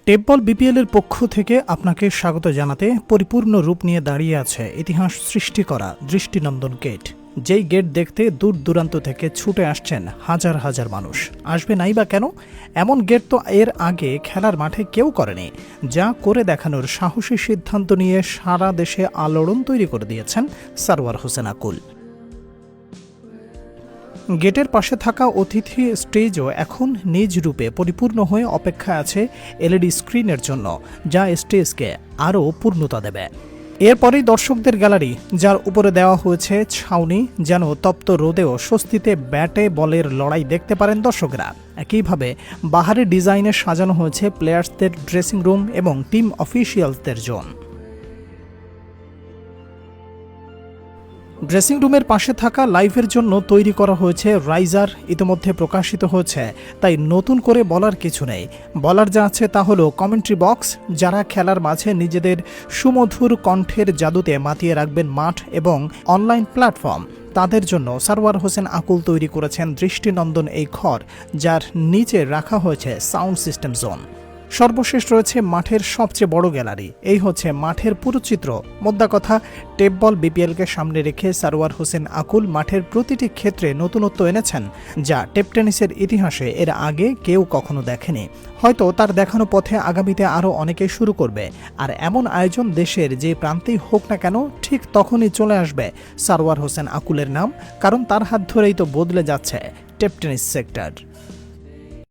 টেপবল BPL এর পক্ষ থেকে আপনাকে স্বাগত জানাতে পরিপূর্ণ রূপ নিয়ে দাঁড়িয়ে আছে ইতিহাস সৃষ্টি করা দৃষ্টিনন্দন গেট। যেই গেট দেখতে দূর দূরান্ত থেকে ছুটে আসছেন হাজার হাজার মানুষ। আসবে নাই বা কেন? এমন গেট তো এর আগে খেলার মাঠে কেউ করেনি। যা করে দেখানোর সাহসী সিদ্ধান্ত নিয়ে সারা দেশে আলোড়ন তৈরি করে দিয়েছেন সারওয়ার হোসেন আকুল। গেটের পাশে থাকা অতিথি স্টেজও এখন নিজ রূপে পরিপূর্ণ হয়ে অপেক্ষা আছে এলইডি স্ক্রিনের জন্য, যা স্টেজকে আরও পূর্ণতা দেবে। এরপরেই দর্শকদের গ্যালারি, যার উপরে দেওয়া হয়েছে ছাউনি, যেন তপ্ত রোদেও স্বস্তিতে ব্যাটে বলের লড়াই দেখতে পারেন দর্শকরা। একইভাবে বাহারি ডিজাইনে সাজানো হয়েছে প্লেয়ার্সদের ড্রেসিং রুম এবং টিম অফিসিয়ালসদের জোন। ড্রেসিং রুমের পাশে থাকা লাইভের জন্য তৈরি করা হয়েছে রাইজার, ইতিমধ্যে প্রকাশিত হয়েছে, তাই নতুন করে বলার কিছু নেই। বলার যা আছে তা হলো কমেন্ট্রি বক্স, যারা খেলার মাঝে নিজেদের সুমধুর কণ্ঠের জাদুতে মাতিয়ে রাখবেন মাঠ এবং অনলাইন প্ল্যাটফর্ম। তাদের জন্য সারওয়ার হোসেন আকুল তৈরি করেছেন দৃষ্টিনন্দন এই ঘর, যার নিচে রাখা হয়েছে সাউন্ড সিস্টেম জোন। সর্বশেষ রয়েছে মাঠের সবচেয়ে বড় গ্যালারি। এই হচ্ছে মাঠের পুরো চিত্র। মোদ্দা কথা, টেপবল বিপিএলকে সামনে রেখে সারওয়ার হোসেন আকুল মাঠের প্রতিটি ক্ষেত্রে নতুনত্ব এনেছেন, যা টেপ টেনিসের ইতিহাসে এর আগে কেউ কখনো দেখেনি। হয়তো তার দেখানো পথে আগামীতে আরও অনেকেই শুরু করবে। আর এমন আয়োজন দেশের যে প্রান্তেই হোক না কেন, ঠিক তখনই চলে আসবে সারওয়ার হোসেন আকুলের নাম, কারণ তার হাত ধরেই তো বদলে যাচ্ছে টেপ টেনিস সেক্টর।